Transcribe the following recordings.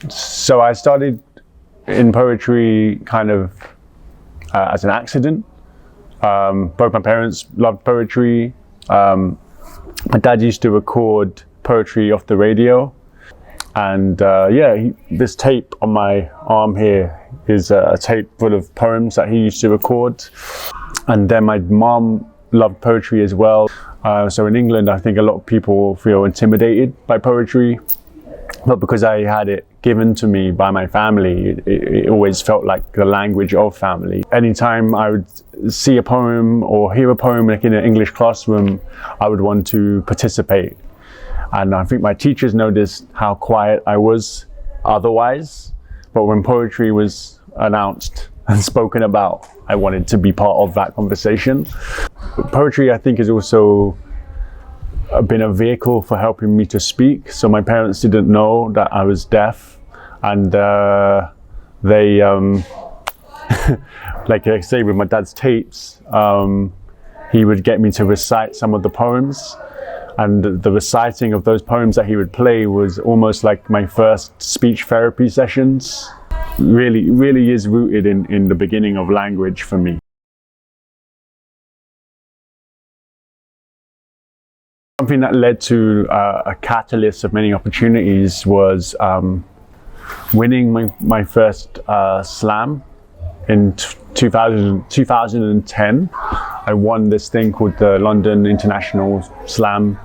So I started in poetry kind of as an accident. Both my parents loved poetry. My dad used to record poetry off the radio. And this tape on my arm here is a tape full of poems that he used to record. And then my mom loved poetry as well. So in England, I think a lot of people feel intimidated by poetry. But because I had it given to me by my family, it always felt like the language of family. Anytime I would see a poem or hear a poem like in an English classroom, I would want to participate. And I think my teachers noticed how quiet I was otherwise. But when poetry was announced and spoken about, I wanted to be part of that conversation. Poetry, I think, has also been a vehicle for helping me to speak. So my parents didn't know that I was deaf, and they, like I say with my dad's tapes, he would get me to recite some of the poems, and the reciting of those poems that he would play was almost like my first speech therapy sessions. Really is rooted in the beginning of language for me. Something that led to a catalyst of many opportunities was winning my first slam in 2010. I won this thing called the London International Slam,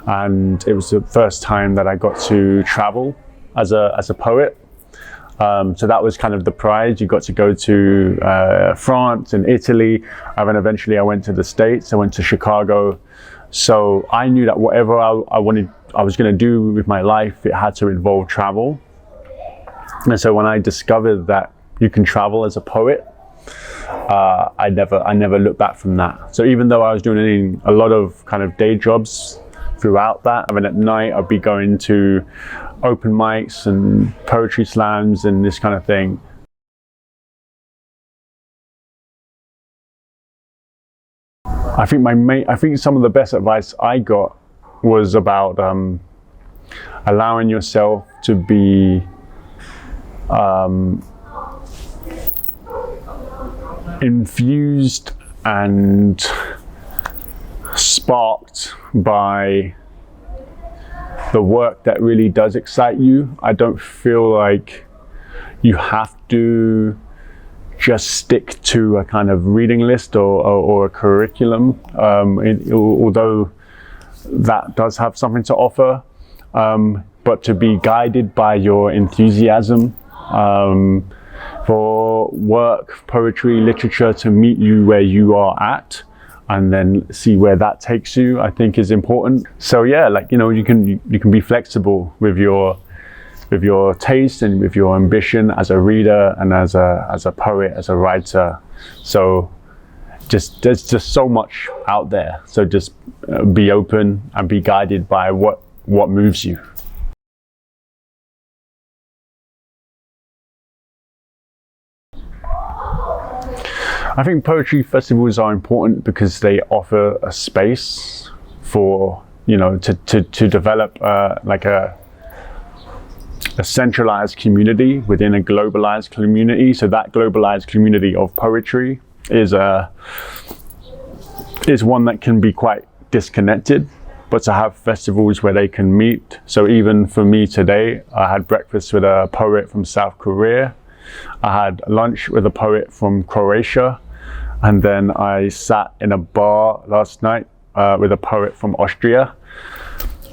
and it was the first time that I got to travel as a poet. So that was kind of the prize. You got to go to France and Italy, and then eventually I went to the States. I went to Chicago. So I knew that whatever I was going to do with my life, it had to involve travel. And so when I discovered that you can travel as a poet, I never looked back from that. So even though I was doing a lot of kind of day jobs throughout that, and then at night I'd be going to open mics and poetry slams and this kind of thing. I think some of the best advice I got was about allowing yourself to be infused and sparked by the work that really does excite you. I don't feel like you have to just stick to a kind of reading list or a curriculum, although that does have something to offer, but to be guided by your enthusiasm for work, poetry, literature to meet you where you are at, and then see where that takes you, I think is important. So yeah, like, you know, you can be flexible with your taste and with your ambition as a reader and as a poet, as a writer. So there's just so much out there. So just be open and be guided by what moves you. I think poetry festivals are important because they offer a space for, you know, to develop like a centralized community within a globalized community. So that globalized community of poetry is one that can be quite disconnected, but to have festivals where they can meet. So even for me today, I had breakfast with a poet from South Korea. I had lunch with a poet from Croatia. And then I sat in a bar last night with a poet from Austria.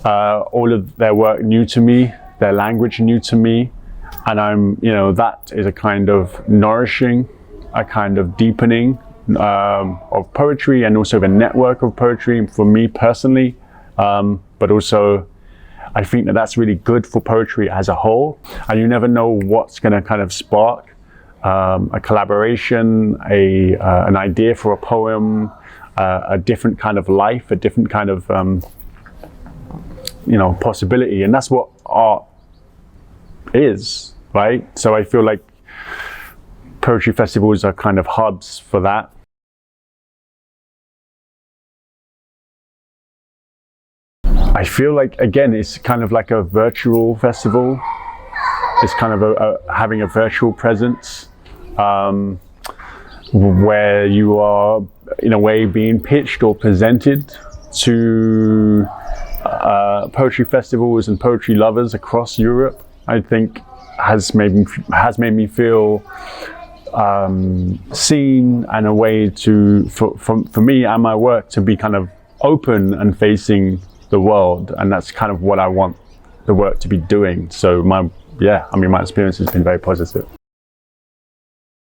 All of their work new to me, their language new to me, and that is a kind of nourishing, a kind of deepening of poetry, and also the network of poetry for me personally. But also, I think that that's really good for poetry as a whole, and you never know what's going to kind of spark a collaboration, an idea for a poem, a different kind of life, a different kind of possibility, and that's what art is, right? So I feel like poetry festivals are kind of hubs for that. I feel like, again, it's kind of like a virtual festival. it's kind of having a virtual presence, where you are in a way being pitched or presented to poetry festivals and poetry lovers across Europe. I think has made me feel seen, and a way for me and my work to be kind of open and facing the world, and that's kind of what I want the work to be doing. So my experience has been very positive.